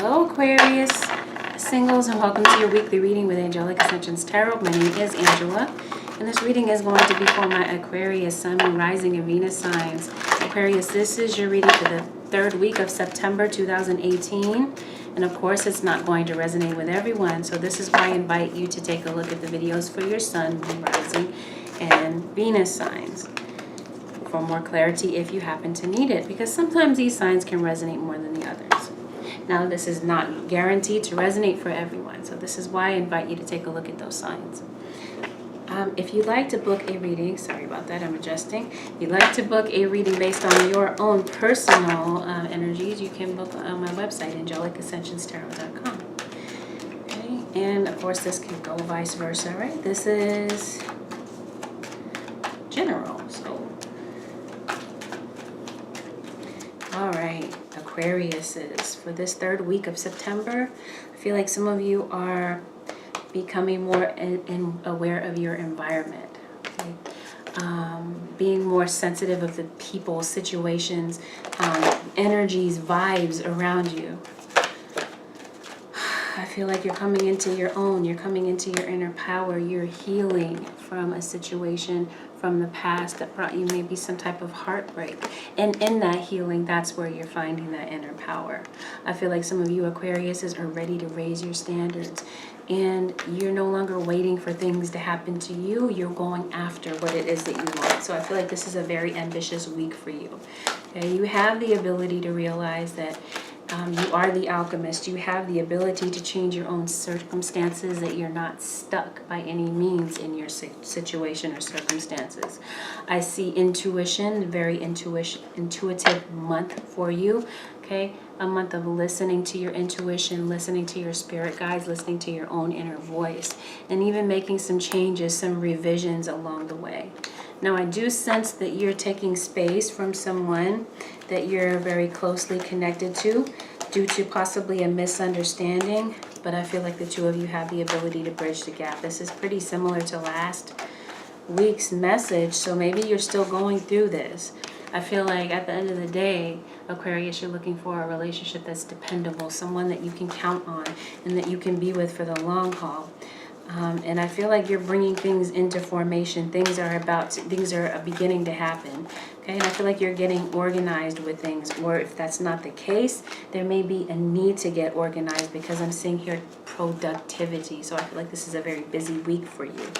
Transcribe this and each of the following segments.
Hello Aquarius singles, and welcome to your weekly reading with Angelic Ascensions Tarot. My name is Angela, and this reading is going to be for my Aquarius, Sun, Moon, Rising, and Venus signs. Aquarius, this is your reading for the third week of September 2018, and of course it's not going to resonate with everyone, so this is why I invite you to take a look at the videos for your Sun, Moon, Rising, and Venus signs for more clarity if you happen to need it, because sometimes these signs can resonate more than the others. Now, this is not guaranteed to resonate for everyone, so this is why I invite you to take a look at those signs. If you'd like to book a reading, sorry about that, I'm adjusting. If you'd like to book a reading based on your own personal energies, you can book on my website, AngelicAscensionsTarot.com. Okay, and of course this can go vice versa, right? This is general, so. All right, Aquariuses, for this third week of September, I feel like some of you are becoming more aware of your environment, okay? Being more sensitive of the people, situations, energies, vibes around you. I feel like you're coming into your own, you're coming into your inner power, you're healing from a situation from the past that brought you maybe some type of heartbreak. And in that healing, that's where you're finding that inner power. I feel like some of you Aquariuses are ready to raise your standards, and you're no longer waiting for things to happen to you. You're going after what it is that you want. So I feel like this is a very ambitious week for you. Okay? You have the ability to realize that you are the alchemist. You have the ability to change your own circumstances, that you're not stuck by any means in your situation or circumstances. I see intuition, very intuitive month for you. Okay, a month of listening to your intuition, listening to your spirit guides, listening to your own inner voice, and even making some changes, some revisions along the way. Now, I do sense that you're taking space from someone that you're very closely connected to due to possibly a misunderstanding, but I feel like the two of you have the ability to bridge the gap. This is pretty similar to last week's message, so maybe you're still going through this. I feel like at the end of the day, Aquarius, you're looking for a relationship that's dependable, someone that you can count on and that you can be with for the long haul. And I feel like you're bringing things into formation. Things are beginning to happen. Okay, and I feel like you're getting organized with things. Or if that's not the case, there may be a need to get organized, because I'm seeing here productivity. So I feel like this is a very busy week for you.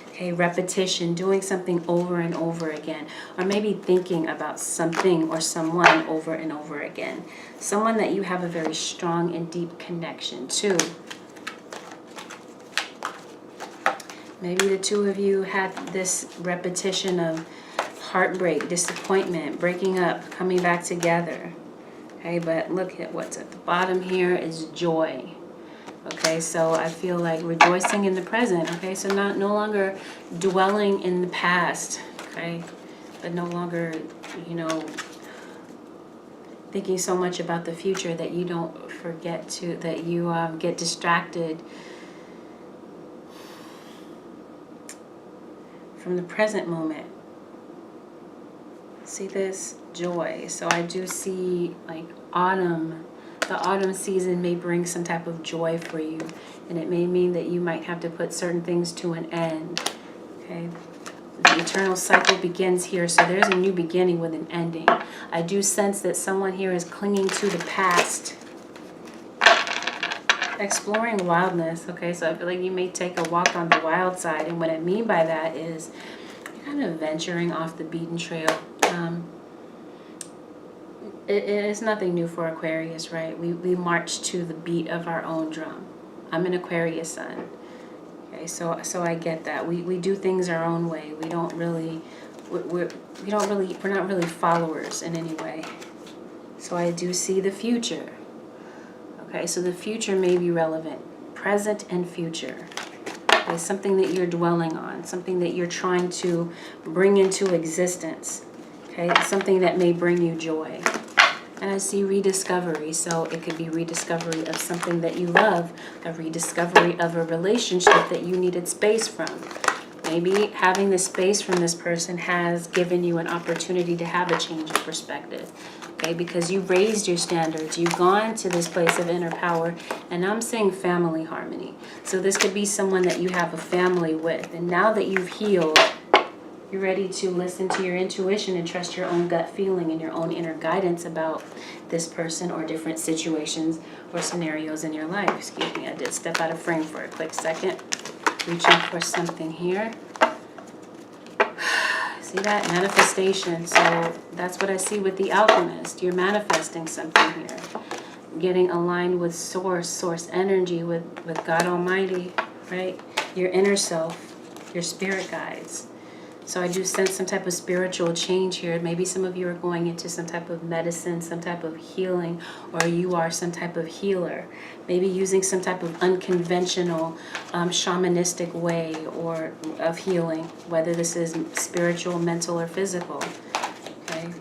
Okay, repetition, doing something over and over again, or maybe thinking about something or someone over and over again. Someone that you have a very strong and deep connection to. Maybe the two of you had this repetition of heartbreak, disappointment, breaking up, coming back together. Okay, but look at what's at the bottom here is joy. Okay, so I feel like rejoicing in the present. Okay, so no longer dwelling in the past. Okay, but no longer, thinking so much about the future that you don't forget to, that you get distracted from the present moment. See this? Joy. So I do see like autumn. The autumn season may bring some type of joy for you, and it may mean that you might have to put certain things to an end. Okay, the eternal cycle begins here, so there's a new beginning with an ending. I do sense that someone here is clinging to the past, exploring wildness. Okay, so I feel like you may take a walk on the wild side, and what I mean by that is you're kind of venturing off the beaten trail. It's nothing new for Aquarius, right? We march to the beat of our own drum. I'm an Aquarius sun. Okay, so I get that. We do things our own way. We're not really followers in any way. So I do see the future. Okay, so the future may be relevant, present and future. Okay, something that you're dwelling on, something that you're trying to bring into existence. Okay, something that may bring you joy. And I see rediscovery, so it could be rediscovery of something that you love, a rediscovery of a relationship that you needed space from, Maybe having this space from this person has given you an opportunity to have a change of perspective. Okay, because you raised your standards, you've gone to this place of inner power, and now I'm saying family harmony. So this could be someone that you have a family with, and now that you've healed, you're ready to listen to your intuition and trust your own gut feeling and your own inner guidance about this person or different situations or scenarios in your life. Excuse me, I did step out of frame for a quick second. Reaching for something here. See that? Manifestation. So that's what I see with the alchemist. You're manifesting something here. Getting aligned with source energy, with God Almighty, right? Your inner self, your spirit guides. So I do sense some type of spiritual change here. Maybe some of you are going into some type of medicine, some type of healing, or you are some type of healer. Maybe using some type of unconventional, shamanistic way or of healing, whether this is spiritual, mental, or physical. Okay,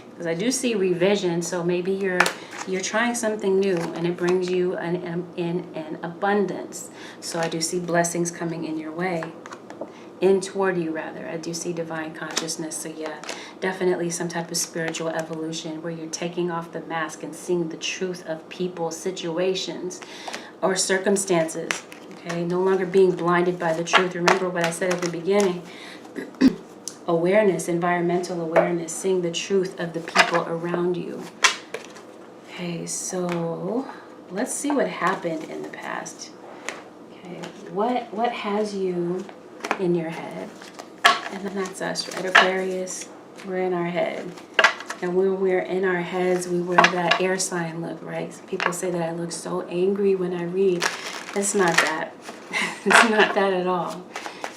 because I do see revision. So maybe you're trying something new, and it brings you in an abundance. So I do see blessings coming in your way. Toward you rather. I do see divine consciousness. So yeah, definitely some type of spiritual evolution where you're taking off the mask and seeing the truth of people, situations, or circumstances. Okay, no longer being blinded by the truth. Remember what I said at the beginning. Awareness, environmental awareness, seeing the truth of the people around you. Okay, so let's see what happened in the past. Okay, what has you in your head? And then that's us, right? Aquarius, we're in our head. And when we're in our heads, we wear that air sign look, right? Some people say that I look so angry when I read. It's not that. It's not that at all.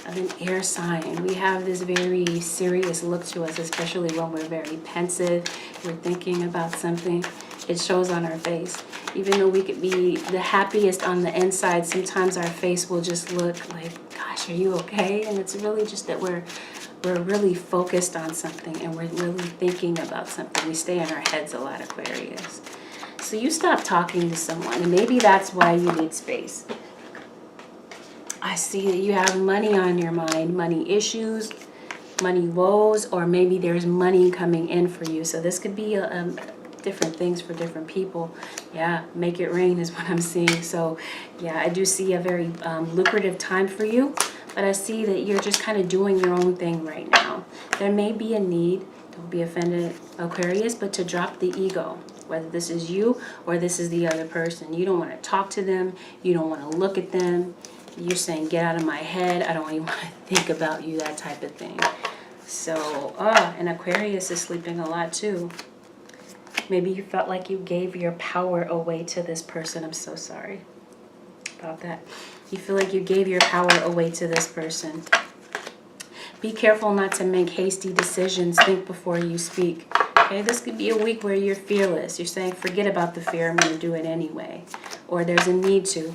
I'm an air sign. We have this very serious look to us, especially when we're very pensive. We're thinking about something. It shows on our face. Even though we could be the happiest on the inside, sometimes our face will just look like, gosh, are you okay? And it's really just that we're really focused on something and we're really thinking about something. We stay in our heads a lot, Aquarius. So you stop talking to someone, and maybe that's why you need space. I see that you have money on your mind, money issues, money woes, or maybe there's money coming in for you. So this could be different things for different people. Yeah, make it rain is what I'm seeing. So yeah, I do see a very lucrative time for you, but I see that you're just kind of doing your own thing right now. There may be a need, don't be offended, Aquarius, but to drop the ego, whether this is you or this is the other person. You don't want to talk to them. You don't want to look at them. You're saying, get out of my head. I don't even want to think about you, that type of thing. So, and Aquarius is sleeping a lot too. Maybe you felt like you gave your power away to this person. I'm so sorry about that. You feel like you gave your power away to this person. Be careful not to make hasty decisions. Think before you speak. Okay, this could be a week where you're fearless. You're saying, forget about the fear. I'm going to do it anyway. Or there's a need to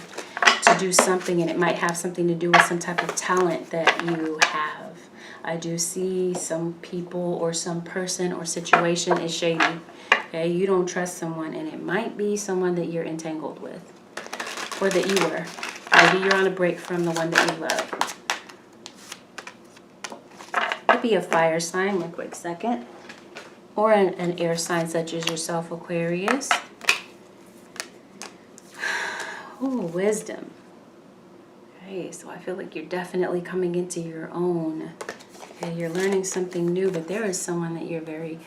do something, and it might have something to do with some type of talent that you have. I do see some people or some person or situation is shady. Okay, you don't trust someone, and it might be someone that you're entangled with, or that you were. Maybe you're on a break from the one that you love. Could be a fire sign, a quick second, or an air sign such as yourself, Aquarius. Ooh, wisdom. Okay, so I feel like you're definitely coming into your own. Okay, you're learning something new, but there is someone that you're very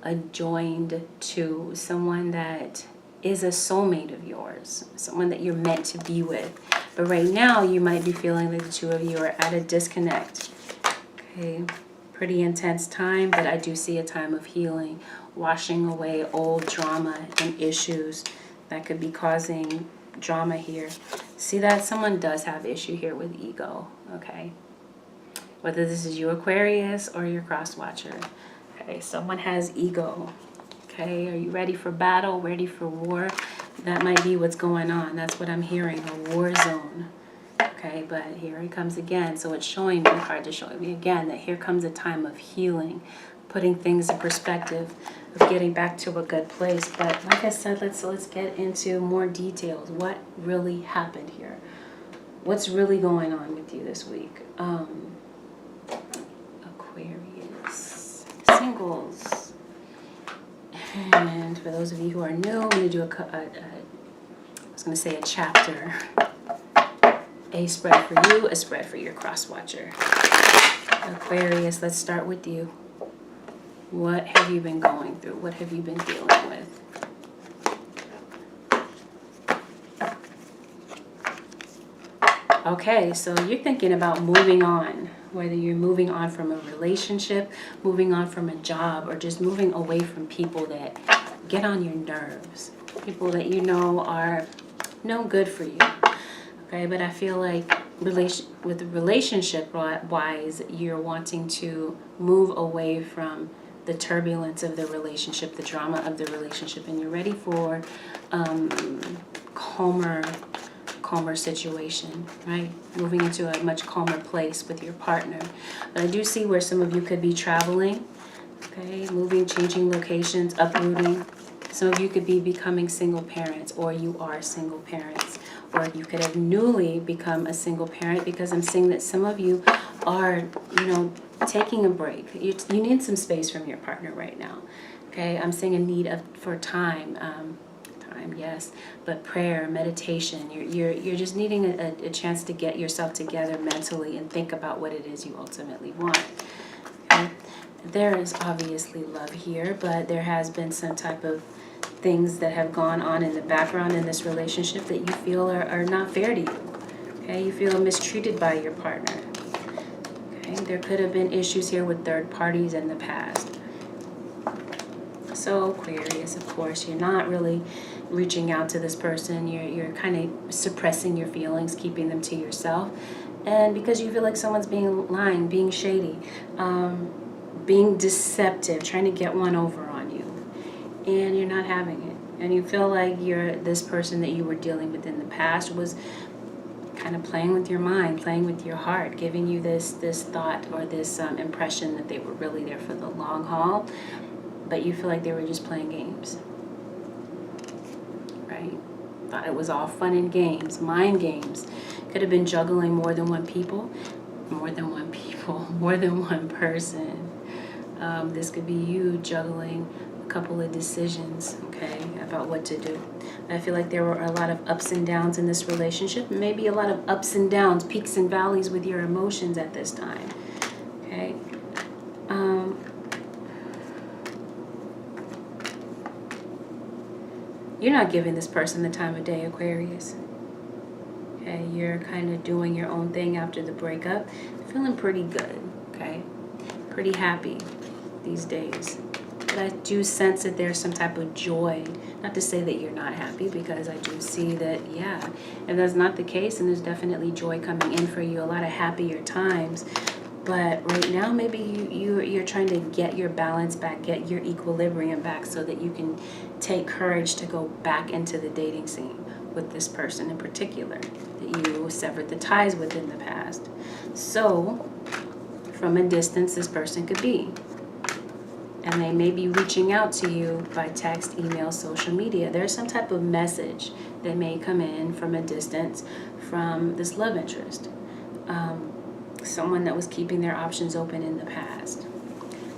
adjoined to, someone that is a soulmate of yours, someone that you're meant to be with. But right now, you might be feeling that the two of you are at a disconnect. Okay, pretty intense time, but I do see a time of healing, washing away old drama and issues that could be causing drama here. See that? Someone does have issue here with ego, okay? Whether this is you, Aquarius, or your cross-watcher. Okay, someone has ego. Okay, are you ready for battle, ready for war? That might be what's going on. That's what I'm hearing, a war zone. Okay, but here it comes again. So it's showing me, hard to show me again, that here comes a time of healing, putting things in perspective, of getting back to a good place. But like I said, let's get into more details. What really happened here? What's really going on with you this week? Aquarius. Singles. And for those of you who are new, I'm going to do a chapter. A spread for you, a spread for your cross watcher. Aquarius, let's start with you. What have you been going through? What have you been dealing with? Okay, so you're thinking about moving on. Whether you're moving on from a relationship, moving on from a job, or just moving away from people that get on your nerves. People that you know are no good for you. Okay, but I feel like relationship-wise, you're wanting to move away from the turbulence of the relationship, the drama of the relationship, and you're ready for calmer situation, right? Moving into a much calmer place with your partner. But I do see where some of you could be traveling, okay? Moving, changing locations, uprooting. Some of you could be becoming single parents, or you are single parents. Or you could have newly become a single parent, because I'm seeing that some of you are, taking a break. You need some space from your partner right now. Okay, I'm seeing a need for time. Yes, but prayer, meditation. You're just needing a chance to get yourself together mentally and think about what it is you ultimately want. Okay? There is obviously love here, but there has been some type of things that have gone on in the background in this relationship that you feel are not fair to you. Okay, you feel mistreated by your partner. Okay, there could have been issues here with third parties in the past. So Aquarius, of course, you're not really reaching out to this person. You're kind of suppressing your feelings, keeping them to yourself. And because you feel like someone's being lying, being shady, being deceptive, trying to get one over on you. And you're not having it. And you feel like this person that you were dealing with in the past was kind of playing with your mind, playing with your heart, giving you this thought or this impression that they were really there for the long haul. But you feel like they were just playing games, right? Thought it was all fun and games, mind games. Could have been juggling more than one person. This could be you juggling a couple of decisions, okay, about what to do. I feel like there were a lot of ups and downs in this relationship, maybe a lot of ups and downs, peaks and valleys with your emotions at this time, okay? You're not giving this person the time of day, Aquarius. Okay, you're kind of doing your own thing after the breakup. Feeling pretty good, okay? Pretty happy these days. But I do sense that there's some type of joy. Not to say that you're not happy, because I do see that, yeah, if that's not the case, then there's definitely joy coming in for you. A lot of happier times. But right now, maybe you're trying to get your balance back, get your equilibrium back, so that you can take courage to go back into the dating scene with this person in particular that you severed the ties with in the past. So, from a distance, this person could be. And they may be reaching out to you by text, email, social media. There's some type of message that may come in from a distance from this love interest. Someone that was keeping their options open in the past.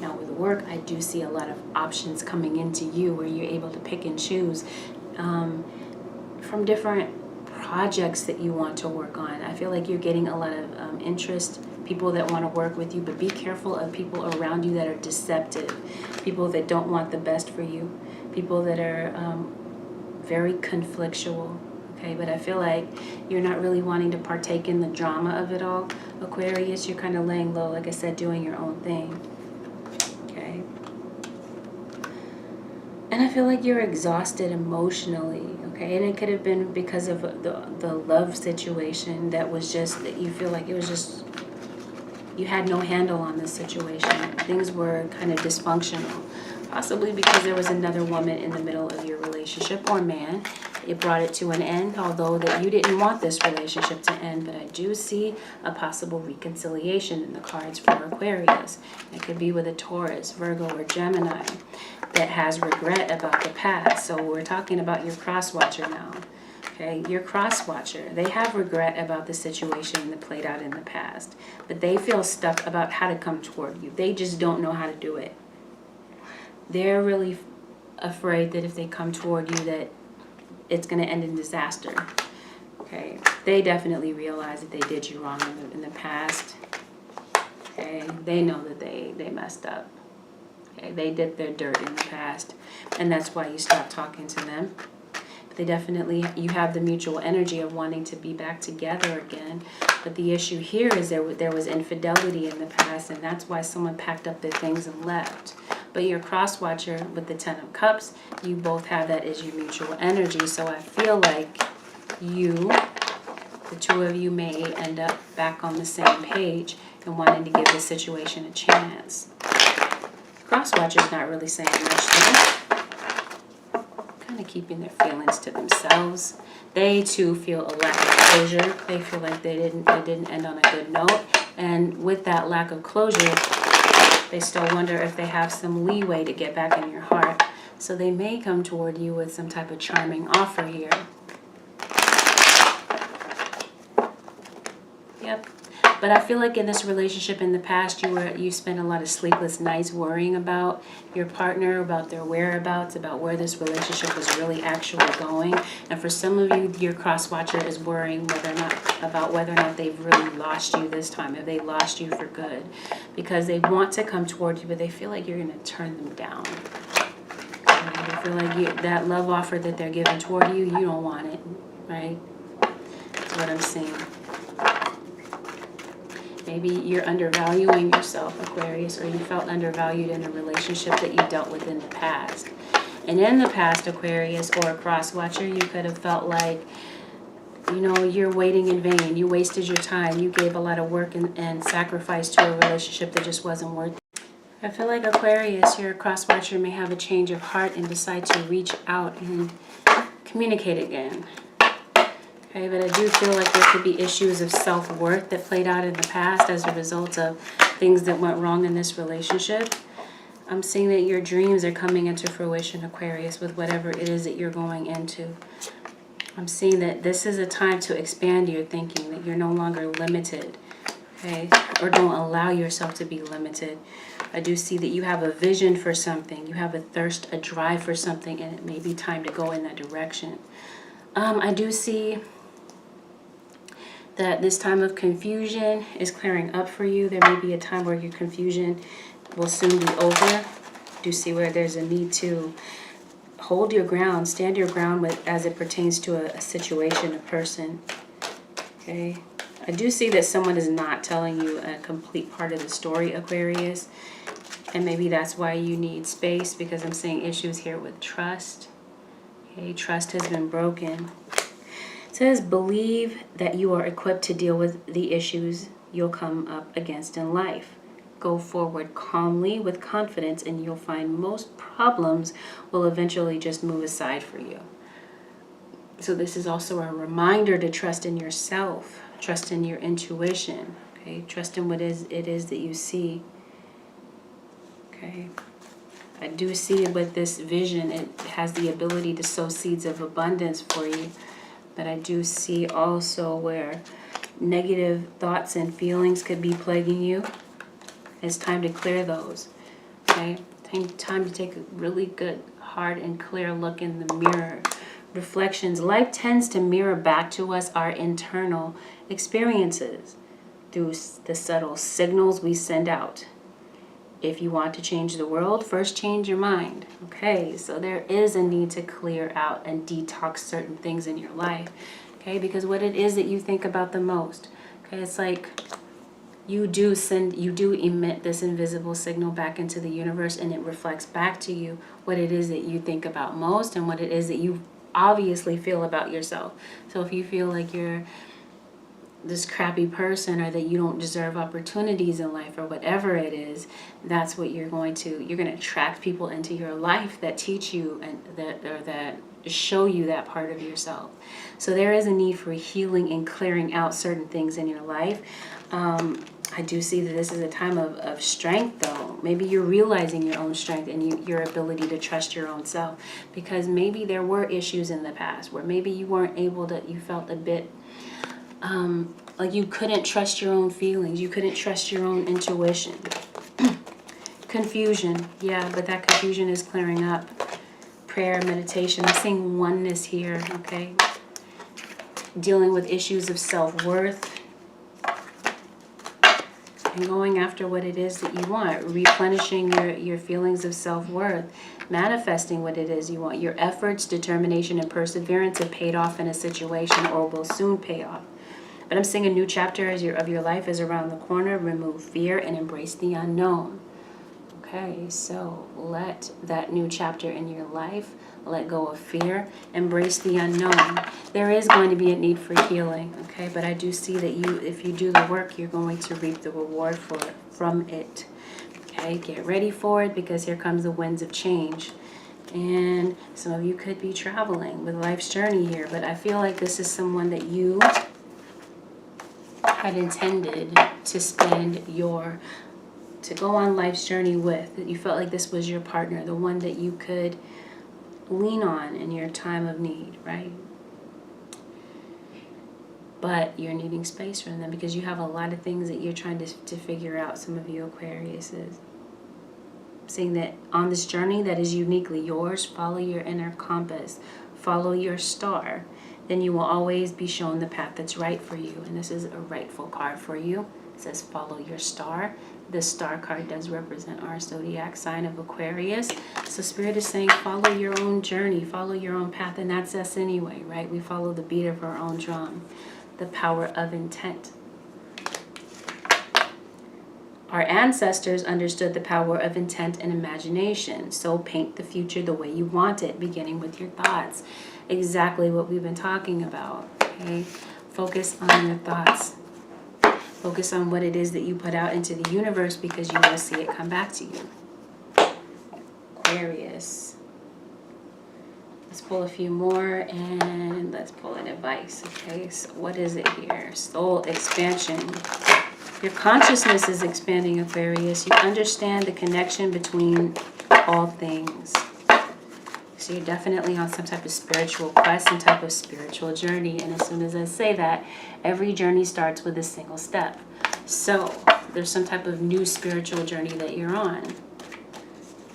Now with work, I do see a lot of options coming into you where you're able to pick and choose from different projects that you want to work on. I feel like you're getting a lot of interest, people that want to work with you, but be careful of people around you that are deceptive, people that don't want the best for you, people that are very conflictual. Okay, but I feel like you're not really wanting to partake in the drama of it all, Aquarius. You're kind of laying low, like I said, doing your own thing. Okay. And I feel like you're exhausted emotionally, okay? And it could have been because of the love situation that was just, that you feel like it was just, you had no handle on this situation. Things were kind of dysfunctional. Possibly because there was another woman in the middle of your relationship, or man. It brought it to an end, although that you didn't want this relationship to end. But I do see a possible reconciliation in the cards for Aquarius. It could be with a Taurus, Virgo, or Gemini that has regret about the past. So we're talking about your cross watcher now. Okay, your cross watcher, they have regret about the situation that played out in the past, but they feel stuck about how to come toward you. They just don't know how to do it. They're really afraid that if they come toward you that it's going to end in disaster. Okay, they definitely realize that they did you wrong in the past. Okay, they know that they messed up. Okay, they did their dirt in the past, and that's why you stopped talking to them. They definitely, you have the mutual energy of wanting to be back together again. But the issue here is there was infidelity in the past, and that's why someone packed up their things and left. But your cross watcher with the 10 of Cups, you both have that as your mutual energy. So I feel like the two of you may end up back on the same page and wanting to give the situation a chance. Cross watcher's not really saying much there. Kind of keeping their feelings to themselves. They too feel a lack of closure. They feel like they didn't end on a good note, and with that lack of closure, they still wonder if they have some leeway to get back in your heart. So they may come toward you with some type of charming offer here. Yep. But I feel like in this relationship in the past, you spent a lot of sleepless nights worrying about your partner, about their whereabouts, about where this relationship was really actually going. And for some of you, your cross watcher is worrying whether or not they've really lost you this time, if they lost you for good, because they want to come toward you, but they feel like you're going to turn them down. And they feel like that love offer that they're giving toward you, you don't want it, right? That's what I'm seeing. Maybe you're undervaluing yourself, Aquarius, or you felt undervalued in a relationship that you dealt with in the past. And in the past, Aquarius or a cross watcher, you could have felt like, you're waiting in vain. You wasted your time. You gave a lot of work and sacrifice to a relationship that just wasn't worth it. I feel like Aquarius, your cross watcher may have a change of heart and decide to reach out and communicate again. Okay, but I do feel like there could be issues of self-worth that played out in the past as a result of things that went wrong in this relationship. I'm seeing that your dreams are coming into fruition, Aquarius, with whatever it is that you're going into. I'm seeing that this is a time to expand your thinking, that you're no longer limited, okay? Or don't allow yourself to be limited. I do see that you have a vision for something. You have a thirst, a drive for something, and it may be time to go in that direction. I do see that this time of confusion is clearing up for you. There may be a time where your confusion will soon be over. Do see where there's a need to hold your ground, stand your ground as it pertains to a situation, a person. Okay. I do see that someone is not telling you a complete part of the story, Aquarius. And maybe that's why you need space, because I'm seeing issues here with trust. Okay, trust has been broken. It says, believe that you are equipped to deal with the issues you'll come up against in life. Go forward calmly with confidence, and you'll find most problems will eventually just move aside for you. So this is also a reminder to trust in yourself, trust in your intuition, okay? Trust in what it is that you see, okay? I do see with this vision, it has the ability to sow seeds of abundance for you. But I do see also where negative thoughts and feelings could be plaguing you. It's time to clear those, okay? Time to take a really good, hard, and clear look in the mirror. Reflections. Life tends to mirror back to us our internal experiences through the subtle signals we send out. If you want to change the world, first change your mind. Okay, so there is a need to clear out and detox certain things in your life. Okay, because what it is that you think about the most. Okay, it's like you do emit this invisible signal back into the universe, and it reflects back to you what it is that you think about most and what it is that you obviously feel about yourself. So if you feel like you're this crappy person, or that you don't deserve opportunities in life, or whatever it is, that's what you're going to attract people into your life that teach you and that show you that part of yourself. So there is a need for healing and clearing out certain things in your life. I do see that this is a time of strength, though. Maybe you're realizing your own strength and your ability to trust your own self, because maybe there were issues in the past where maybe you weren't able to, you felt a bit like you couldn't trust your own feelings. You couldn't trust your own intuition. Confusion. Yeah, but that confusion is clearing up. Prayer, meditation. I'm seeing oneness here, okay? Dealing with issues of self-worth. And going after what it is that you want. Replenishing your feelings of self-worth. Manifesting what it is you want. Your efforts, determination, and perseverance have paid off in a situation or will soon pay off. But I'm seeing a new chapter of your life is around the corner. Remove fear and embrace the unknown. Okay, so let that new chapter in your life, let go of fear, embrace the unknown. There is going to be a need for healing, okay? But I do see that if you do the work, you're going to reap the reward from it. Okay, get ready for it, because here comes the winds of change. And some of you could be traveling with life's journey here, but I feel like this is someone that you had intended to go on life's journey with. That you felt like this was your partner, the one that you could lean on in your time of need, right? But you're needing space from them because you have a lot of things that you're trying to figure out, some of you Aquariuses. Saying that on this journey that is uniquely yours, follow your inner compass, follow your star. Then you will always be shown the path that's right for you. And this is a rightful card for you. It says follow your star. The star card does represent our zodiac sign of Aquarius. So Spirit is saying follow your own journey, follow your own path. And that's us anyway, right? We follow the beat of our own drum. The power of intent. Our ancestors understood the power of intent and imagination. So paint the future the way you want it, beginning with your thoughts. Exactly what we've been talking about, okay? Focus on your thoughts. Focus on what it is that you put out into the universe, because you will see it come back to you. Aquarius. Let's pull a few more and let's pull an advice, okay? So what is it here? Soul expansion. Your consciousness is expanding, Aquarius. You understand the connection between all things. So you're definitely on some type of spiritual quest, some type of spiritual journey. And as soon as I say that, every journey starts with a single step. So there's some type of new spiritual journey that you're on.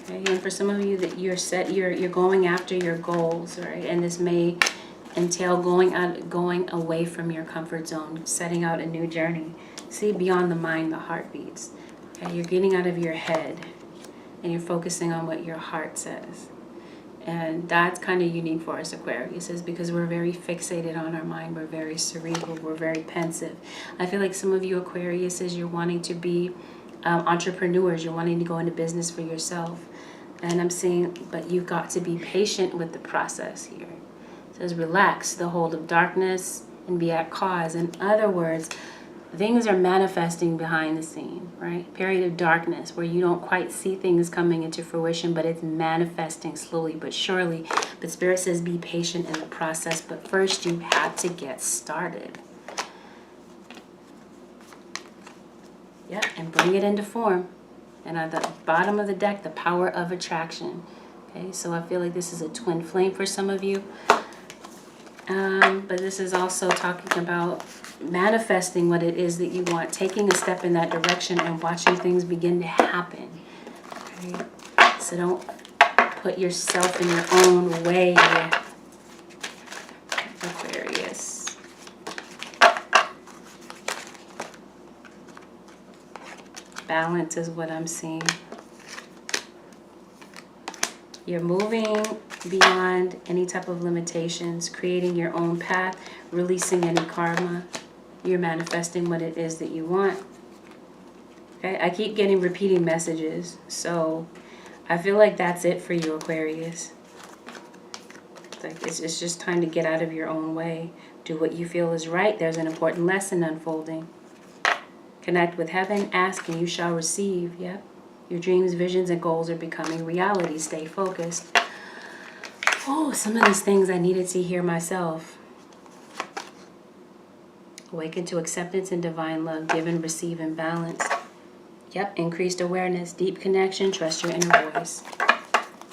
Okay? And for some of you that you're going after your goals, right? And this may entail going away from your comfort zone, setting out a new journey. See, beyond the mind, the heart beats. Okay? You're getting out of your head and you're focusing on what your heart says. And that's kind of unique for us Aquarius, is because we're very fixated on our mind. We're very cerebral. We're very pensive. I feel like some of you Aquariuses, you're wanting to be entrepreneurs. You're wanting to go into business for yourself. And I'm saying, but you've got to be patient with the process here. It says relax the hold of darkness and be at cause. In other words, things are manifesting behind the scene, right? Period of darkness where you don't quite see things coming into fruition, but it's manifesting slowly but surely. But Spirit says be patient in the process, but first you have to get started. Yeah, and bring it into form. And at the bottom of the deck, the power of attraction. Okay, so I feel like this is a twin flame for some of you. But this is also talking about manifesting what it is that you want, taking a step in that direction and watching things begin to happen. Okay? So don't put yourself in your own way, Aquarius. Balance is what I'm seeing. You're moving beyond any type of limitations, creating your own path, releasing any karma. You're manifesting what it is that you want. Okay, I keep getting repeating messages, so I feel like that's it for you, Aquarius. It's just time to get out of your own way. Do what you feel is right. There's an important lesson unfolding. Connect with heaven, ask and you shall receive. Yep. Your dreams, visions, and goals are becoming reality. Stay focused. Oh, some of these things I needed to hear myself. Awaken to acceptance and divine love. Give and receive in balance. Yep, increased awareness, deep connection, trust your inner voice.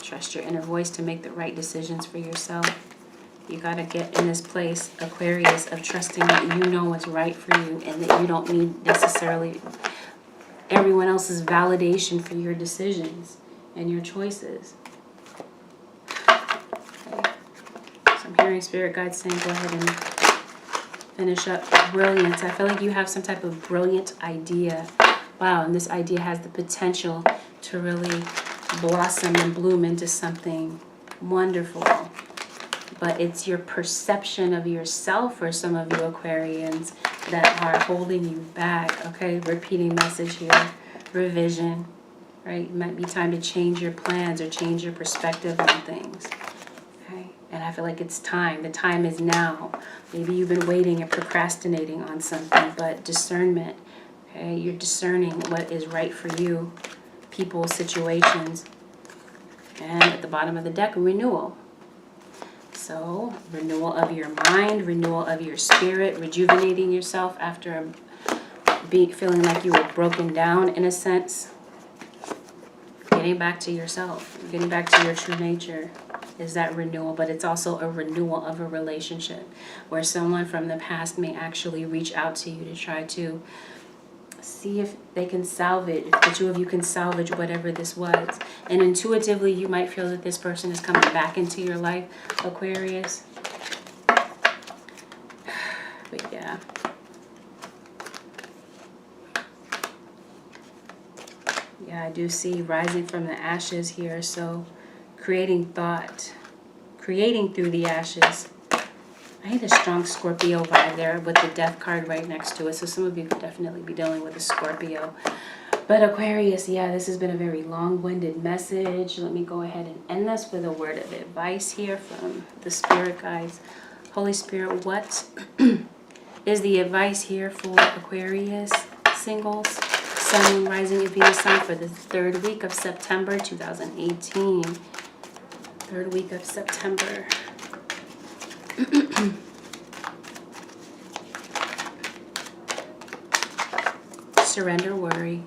Trust your inner voice to make the right decisions for yourself. You got to get in this place, Aquarius, of trusting that you know what's right for you and that you don't need necessarily everyone else's validation for your decisions and your choices. Okay. So I'm hearing Spirit Guides saying go ahead and finish up. Brilliance. I feel like you have some type of brilliant idea. Wow, and this idea has the potential to really blossom and bloom into something wonderful. But it's your perception of yourself for some of you Aquarians that are holding you back. Okay, repeating message here. Revision. Right? It might be time to change your plans or change your perspective on things. Okay? And I feel like it's time. The time is now. Maybe you've been waiting and procrastinating on something, but discernment. Okay? You're discerning what is right for you. People, situations. And at the bottom of the deck, renewal. So, renewal of your mind, renewal of your spirit, rejuvenating yourself after feeling like you were broken down in a sense. Getting back to yourself, getting back to your true nature is that renewal, but it's also a renewal of a relationship where someone from the past may actually reach out to you to try to see if they can salvage, if the two of you can salvage whatever this was. And intuitively, you might feel that this person is coming back into your life, Aquarius. But yeah. Yeah, I do see rising from the ashes here. So creating thought, creating through the ashes. I need a strong Scorpio vibe there with the death card right next to it. So some of you could definitely be dealing with a Scorpio. But Aquarius, yeah, this has been a very long-winded message. Let me go ahead and end this with a word of advice here from the Spirit Guides. Holy Spirit, what is the advice here for Aquarius singles? Sun, Moon, Rising, and Venus sign for the 3rd week of September 2018. 3rd week of September. Surrender worry.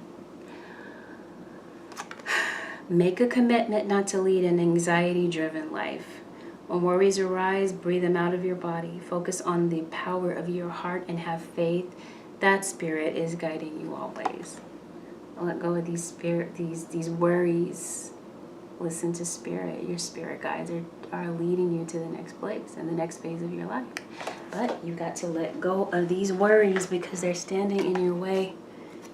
Make a commitment not to lead an anxiety-driven life. When worries arise, breathe them out of your body. Focus on the power of your heart and have faith that Spirit is guiding you always. Let go of these worries. Listen to Spirit. Your Spirit guides are leading you to the next place and the next phase of your life. But you got to let go of these worries because they're standing in your way.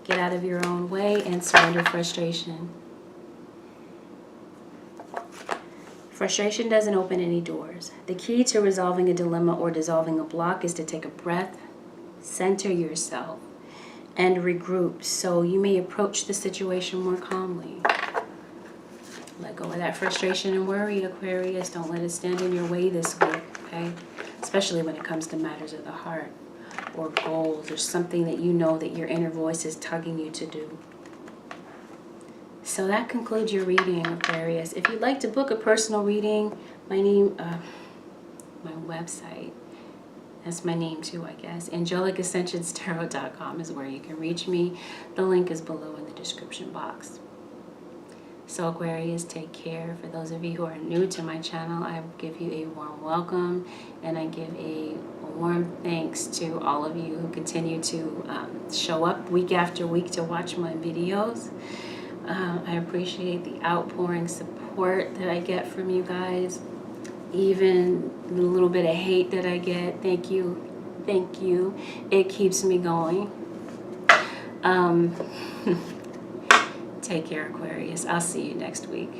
Get out of your own way and surrender frustration. Frustration doesn't open any doors. The key to resolving a dilemma or dissolving a block is to take a breath, center yourself, and regroup so you may approach the situation more calmly. Let go of that frustration and worry, Aquarius. Don't let it stand in your way this week, okay? Especially when it comes to matters of the heart or goals or something that you know that your inner voice is tugging you to do. So that concludes your reading, Aquarius. If you'd like to book a personal reading, my website, that's my name too, I guess. AngelicAscensionsTarot.com is where you can reach me. The link is below in the description box. So Aquarius, take care. For those of you who are new to my channel, I give you a warm welcome and I give a warm thanks to all of you who continue to show up week after week to watch my videos. I appreciate the outpouring support that I get from you guys. Even the little bit of hate that I get, thank you. Thank you. It keeps me going. Take care, Aquarius. I'll see you next week.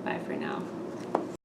Bye for now.